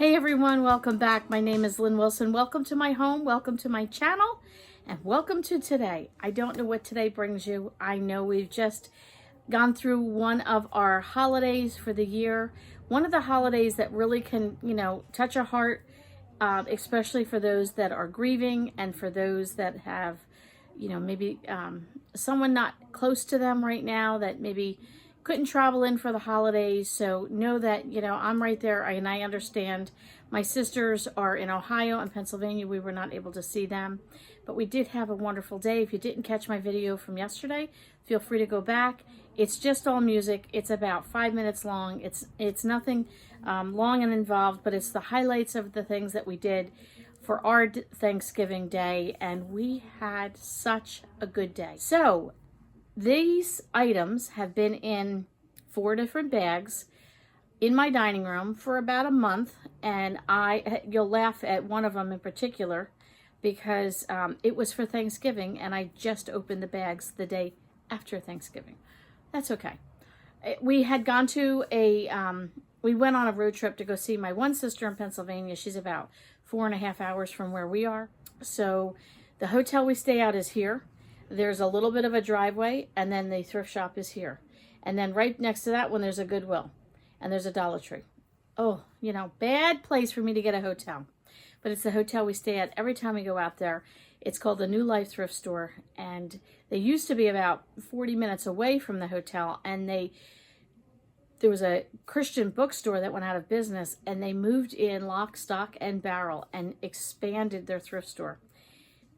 Hey everyone, welcome back. My name is Lynn Wilson. Welcome to my home, welcome to my channel, and welcome to today. I don't know what today brings you. I know we've just gone through one of our holidays for the year. One of the holidays that really can, touch a heart, especially for those that are grieving and for those that have, maybe someone not close to them right now that maybe couldn't travel in for the holidays. So know that, I'm right there and I understand. My sisters are in Ohio and Pennsylvania. We were not able to see them, but we did have a wonderful day. If you didn't catch my video from yesterday, feel free to go back. It's just all music. It's about 5 minutes long. It's nothing long and involved, but it's the highlights of the things that we did for our Thanksgiving Day, and we had such a good day. So these items have been in 4 different bags in my dining room for about a month, and you'll laugh at one of them in particular because it was for Thanksgiving, and I just opened the bags the day after Thanksgiving. That's okay. We had gone to we went on a road trip to go see my one sister in Pennsylvania. She's about 4.5 hours from where we are. So the hotel we stay at is here. There's a little bit of a driveway, and then the thrift shop is here. And then right next to that one, there's a Goodwill, and there's a Dollar Tree. Oh, bad place for me to get a hotel. But it's the hotel we stay at every time we go out there. It's called the New Life Thrift Store, and they used to be about 40 minutes away from the hotel, and there was a Christian bookstore that went out of business, and they moved in lock, stock, and barrel and expanded their thrift store.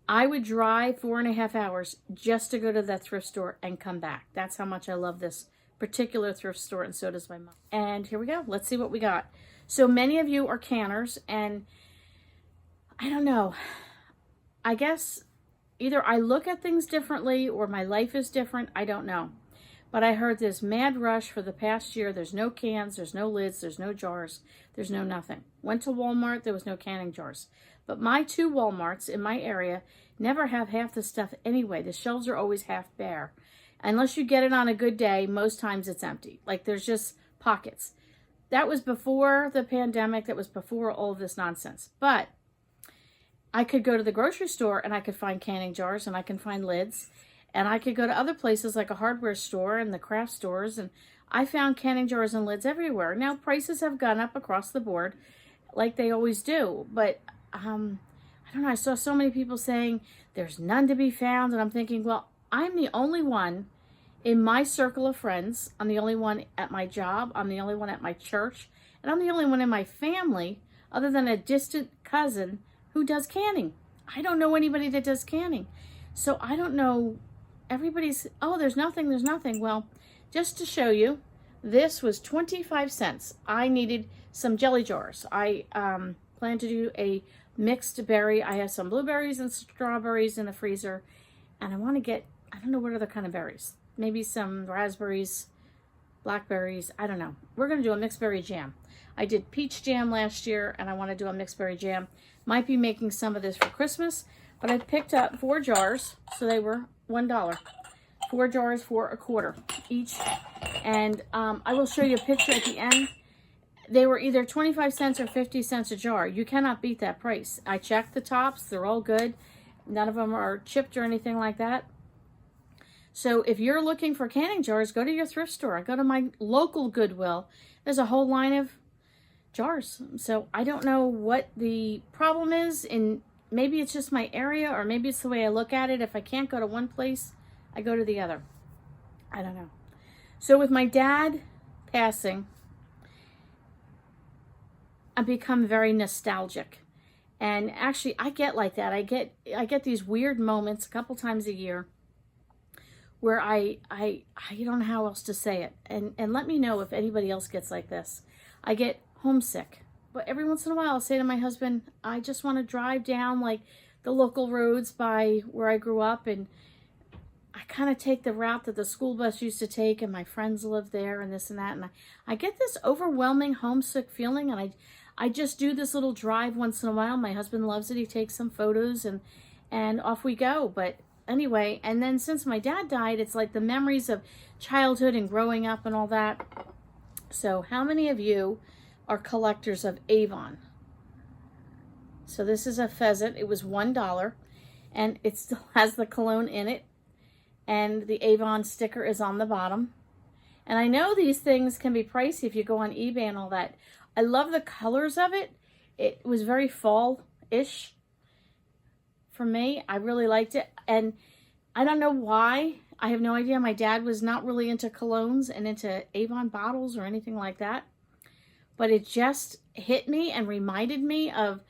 I would drive 4.5 hours just to go to that thrift store and come back. That's how much I love this particular thrift store, and so does my mom. And here we go. Let's see what we got. So many of you are canners, and I don't know. I guess either I look at things differently or my life is different. I don't know. But I heard this mad rush for the past year. There's no cans, there's no lids, there's no jars, there's no nothing. Went to Walmart, there was no canning jars. But my 2 Walmarts in my area never have half the stuff anyway. The shelves are always half bare. Unless you get it on a good day, most times it's empty. Like there's just pockets. That was before the pandemic. That was before all of this nonsense. But I could go to the grocery store and I could find canning jars and I can find lids. And I could go to other places like a hardware store and the craft stores. And I found canning jars and lids everywhere. Now prices have gone up across the board like they always do. But I don't know, I saw so many people saying there's none to be found, and I'm thinking, well, I'm the only one in my circle of friends. I'm the only one at my job. I'm the only one at my church, and I'm the only one in my family other than a distant cousin who does canning. I don't know anybody that does canning. So I don't know, everybody's, oh, there's nothing. Well, just to show you, this was 25 cents. I needed some jelly jars. I plan to do a mixed berry. I have some blueberries and strawberries in the freezer, and I want to get, I don't know what other kind of berries. Maybe some raspberries, blackberries, I don't know. We're going to do a mixed berry jam. I did peach jam last year, and I want to do a mixed berry jam. Might be making some of this for Christmas, but I picked up 4 jars, so they were $1. 4 jars for $1.25 each, and I will show you a picture at the end. They were either 25 cents or 50 cents a jar. You cannot beat that price. I checked the tops. They're all good. None of them are chipped or anything like that. So if you're looking for canning jars, go to your thrift store. I go to my local Goodwill. There's a whole line of jars. So I don't know what the problem is. And maybe it's just my area, or maybe it's the way I look at it. If I can't go to one place, I go to the other. I don't know. So with my dad passing, I become very nostalgic, and actually I get like that. I get these weird moments a couple times a year where I don't know how else to say it, and let me know if anybody else gets like this. I get homesick, but every once in a while I'll say to my husband, I just want to drive down like the local roads by where I grew up, and I kind of take the route that the school bus used to take, and my friends live there and this and that, and I get this overwhelming homesick feeling, and I just do this little drive once in a while. My husband loves it. He takes some photos, and off we go. But anyway, and then since my dad died, it's like the memories of childhood and growing up and all that. So how many of you are collectors of Avon? So this is a pheasant. It was $1, and it still has the cologne in it, and the Avon sticker is on the bottom. And I know these things can be pricey if you go on eBay and all that. I love the colors of it. It was very fall-ish for me. I really liked it. And I don't know why. I have no idea. My dad was not really into colognes and into Avon bottles or anything like that. But it just hit me and reminded me of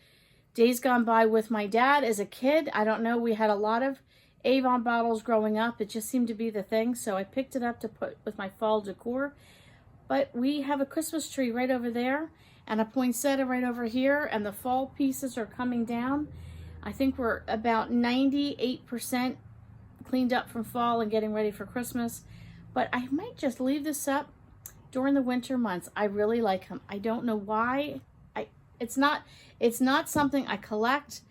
days gone by with my dad as a kid. I don't know. We had a lot of Avon bottles growing up. It just seemed to be the thing. So I picked it up to put with my fall decor. But we have a Christmas tree right over there and a poinsettia right over here. And the fall pieces are coming down. I think we're about 98% cleaned up from fall and getting ready for Christmas. But I might just leave this up during the winter months. I really like them. I don't know why. It's not something I collect,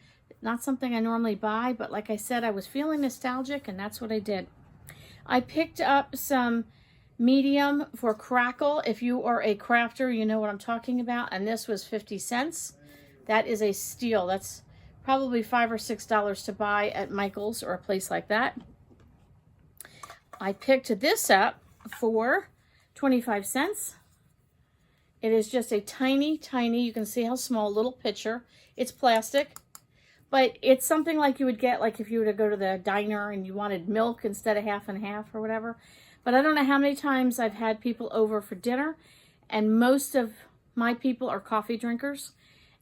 not something I normally buy, but like I said, I was feeling nostalgic and that's what I did. I picked up some medium for crackle. If you are a crafter, you know what I'm talking about. And this was 50 cents. That is a steal. That's probably $5 or $6 to buy at Michael's or a place like that. I picked this up for 25 cents. It is just a tiny, you can see how small, little pitcher. It's plastic, but it's something like you would get like if you were to go to the diner and you wanted milk instead of half and half or whatever. But I don't know how many times I've had people over for dinner, and most of my people are coffee drinkers.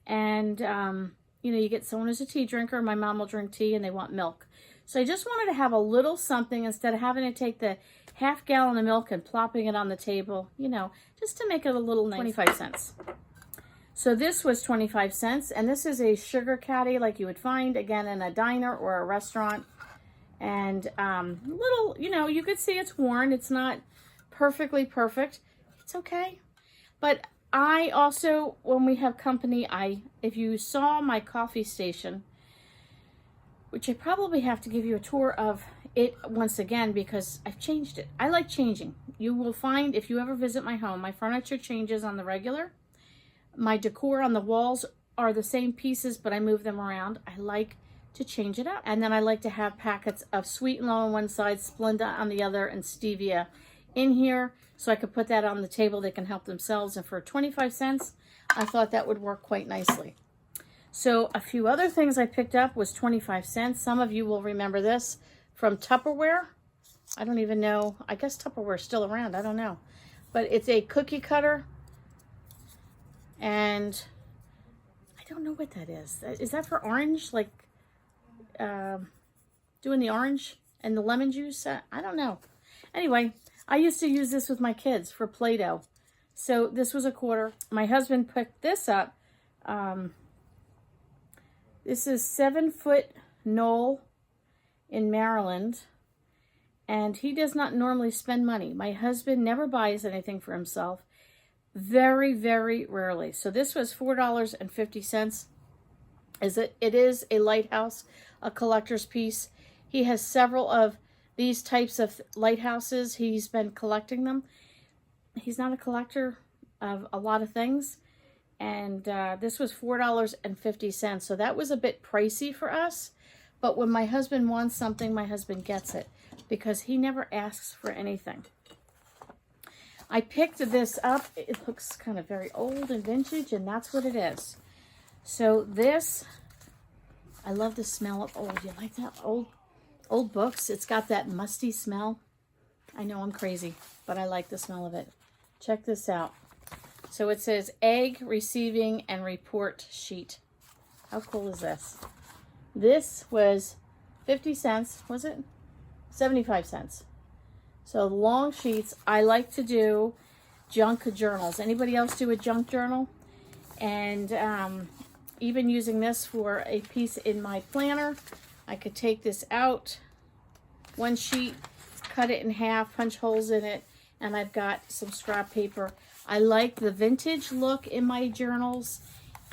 And, you know, you get someone who's a tea drinker. My mom will drink tea and they want milk. So I just wanted to have a little something instead of having to take the half gallon of milk and plopping it on the table, you know, just to make it a little nice. 25 cents. So this was 25 cents, and this is a sugar caddy like you would find, again, in a diner or a restaurant. And little, you know, you could see it's worn. It's not perfectly perfect. It's okay. But I also, when we have company, if you saw my coffee station, which I probably have to give you a tour of it once again because I've changed it. I like changing. You will find, if you ever visit my home, my furniture changes on the regular. My decor on the walls are the same pieces, but I move them around. I like to change it up. And then I like to have packets of Sweet and Low on one side, Splenda on the other, and Stevia in here. So I could put that on the table. They can help themselves. And for 25 cents, I thought that would work quite nicely. So a few other things I picked up was 25 cents. Some of you will remember this from Tupperware. I don't even know. I guess Tupperware is still around. I don't know. But it's a cookie cutter. And I don't know what that is. Is that for orange? Like doing the orange and the lemon juice? I don't know. Anyway, I used to use this with my kids for Play-Doh. So this was a quarter. My husband picked this up. This is 7-foot knoll in Maryland, and he does not normally spend money. My husband never buys anything for himself. Very, very rarely. So this was $4.50. It is a lighthouse, a collector's piece. He has several of these types of lighthouses. He's been collecting them. He's not a collector of a lot of things. And this was $4.50. So that was a bit pricey for us. But when my husband wants something, my husband gets it. Because he never asks for anything. I picked this up. It looks kind of very old and vintage. And that's what it is. So this, I love the smell of old. You like that? Old books. It's got that musty smell. I know I'm crazy, but I like the smell of it. Check this out. So it says egg receiving and report sheet. How cool is this? This was 50 cents, was it? 75 cents. So long sheets. I like to do junk journals. Anybody else do a junk journal? And even using this for a piece in my planner, I could take this out, one sheet, cut it in half, punch holes in it, and I've got some scrap paper. I like the vintage look in my journals,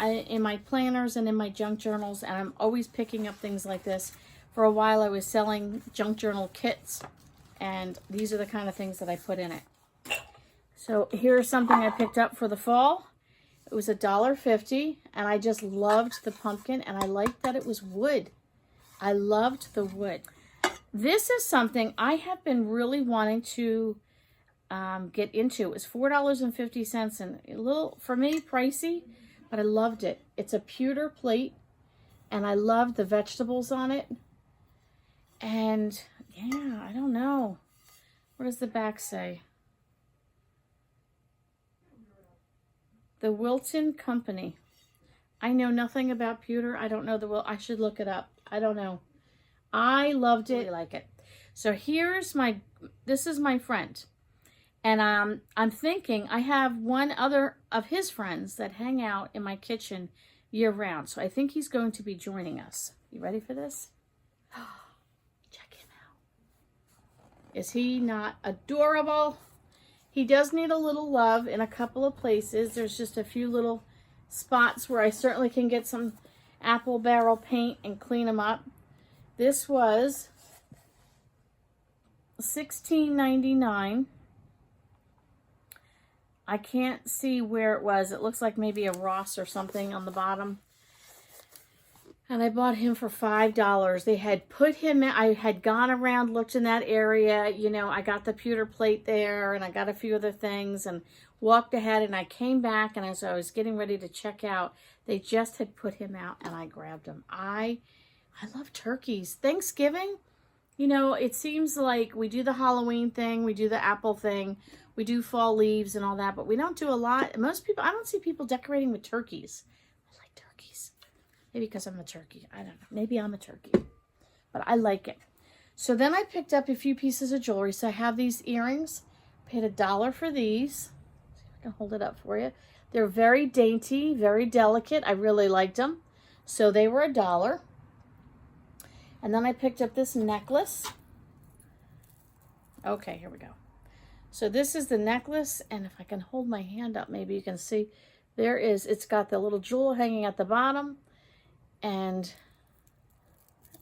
in my planners, and in my junk journals, and I'm always picking up things like this. For a while I was selling junk journal kits, and these are the kind of things that I put in it. So here's something I picked up for the fall. It was $1.50, and I just loved the pumpkin, and I liked that it was wood. I loved the wood. This is something I have been really wanting to get into. It was $4.50, and a little, for me, pricey, but I loved it. It's a pewter plate, and I love the vegetables on it. And yeah, I don't know. What does the back say? The Wilton Company. I know nothing about pewter. I don't know I should look it up. I don't know. I loved it. I really like it. So this is my friend. And I'm thinking I have one other of his friends that hang out in my kitchen year round. So I think he's going to be joining us. You ready for this? Check him out. Is he not adorable? He does need a little love in a couple of places. There's just a few little spots where I certainly can get some apple barrel paint and clean them up. This was $16.99. I can't see where it was. It looks like maybe a Ross or something on the bottom. And I bought him for $5. They had put him in, I had gone around, looked in that area. You know, I got the pewter plate there, and I got a few other things, and walked ahead, and I came back, and as I was getting ready to check out, they just had put him out, and I grabbed him. I love turkeys. Thanksgiving, you know, it seems like we do the Halloween thing, we do the apple thing, we do fall leaves and all that, but we don't do a lot. Most people, I don't see people decorating with turkeys. I like turkeys. Maybe because I'm a turkey. I don't know. Maybe I'm a turkey. But I like it. So then I picked up a few pieces of jewelry. So I have these earrings. Paid $1 for these. See if I can hold it up for you. They're very dainty, very delicate. I really liked them. So they were $1. And then I picked up this necklace. Okay, here we go. So this is the necklace. And if I can hold my hand up, maybe you can see. It's got the little jewel hanging at the bottom. And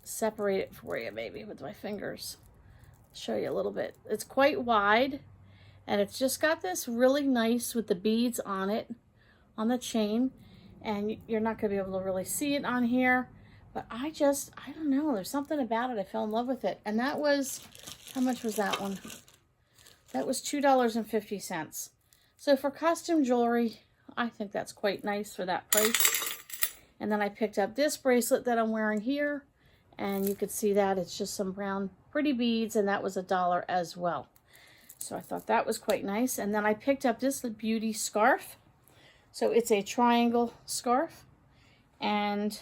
separate it for you maybe with my fingers. Show you a little bit. It's quite wide, and it's just got this really nice with the beads on it, on the chain, and you're not going to be able to really see it on here, but I don't know, there's something about it. I fell in love with it. And that was, how much was that one? That was $2.50. So for costume jewelry, I think that's quite nice for that price. And then I picked up this bracelet that I'm wearing here. And you could see that it's just some brown pretty beads. And that was $1 as well. So I thought that was quite nice. And then I picked up this beauty scarf. So it's a triangle scarf. And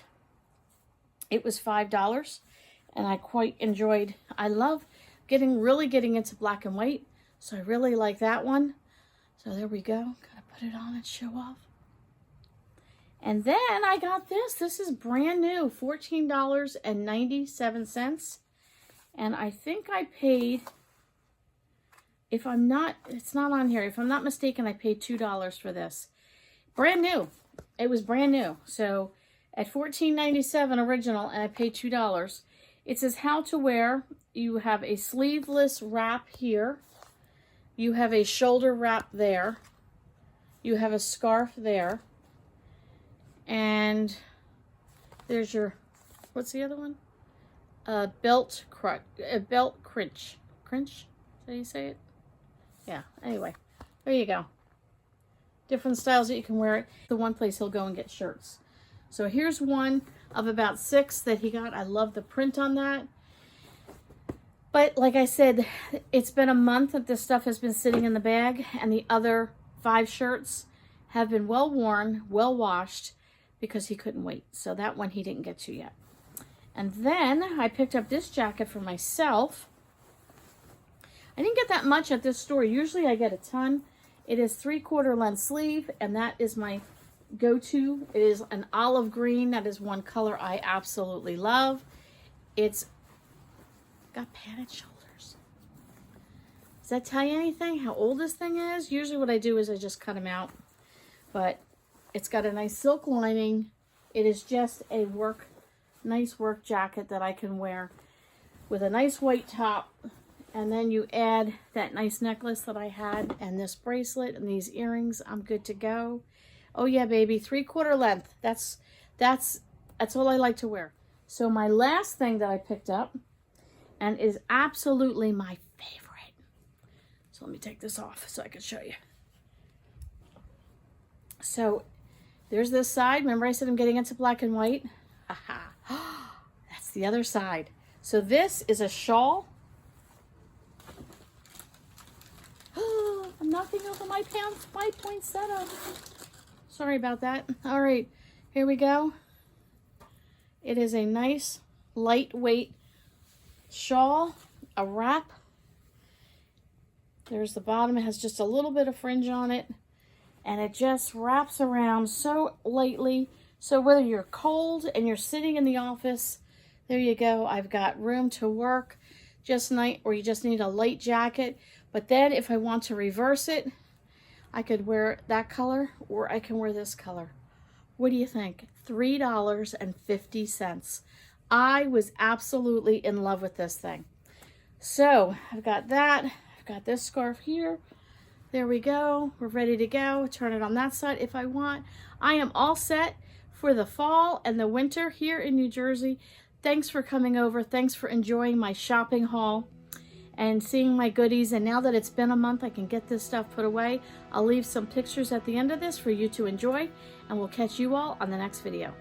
it was $5. And I quite enjoyed. I love really getting into black and white. So I really like that one. So there we go. Gotta put it on and show off. And then I got this. This is brand new, $14.97. And I think I paid, it's not on here. If I'm not mistaken, I paid $2 for this. Brand new. It was brand new. So at $14.97 original, and I paid $2. It says how to wear. You have a sleeveless wrap here. You have a shoulder wrap there. You have a scarf there. And there's your, what's the other one? Belt crunch. Crinch. Is that how you say it? Yeah, anyway. There you go. Different styles that you can wear it. The one place he'll go and get shirts. So here's one of about 6 that he got. I love the print on that. But like I said, it's been a month that this stuff has been sitting in the bag, and the other 5 shirts have been well worn, well washed, because he couldn't wait. So that one he didn't get to yet. And then I picked up this jacket for myself. I didn't get that much at this store. Usually I get a ton. It is 3/4 length sleeve, and that is my go-to. It is an olive green. That is one color I absolutely love. It's got padded shoulders. Does that tell you anything? How old this thing is? Usually what I do is I just cut them out. But it's got a nice silk lining. It is just a nice work jacket that I can wear with a nice white top. And then you add that nice necklace that I had and this bracelet and these earrings. I'm good to go. Oh yeah, baby, 3/4 length. That's all I like to wear. So my last thing that I picked up, and is absolutely my favorite. So let me take this off so I can show you. So there's this side. Remember I said I'm getting into black and white? Aha. That's the other side. So this is a shawl. I'm knocking over my pants, my poinsettia. Sorry about that. All right, here we go. It is a nice, lightweight shawl, a wrap. There's the bottom. It has just a little bit of fringe on it, and it just wraps around so lightly. So whether you're cold and you're sitting in the office, there you go. I've got room to work just night, or you just need a light jacket. But then if I want to reverse it, I could wear that color, or I can wear this color. What do you think? $3.50. I was absolutely in love with this thing. So I've got that. I've got this scarf here. There we go. We're ready to go. Turn it on that side if I want. I am all set for the fall and the winter here in New Jersey. Thanks for coming over. Thanks for enjoying my shopping haul and seeing my goodies. And now that it's been a month, I can get this stuff put away. I'll leave some pictures at the end of this for you to enjoy, and we'll catch you all on the next video.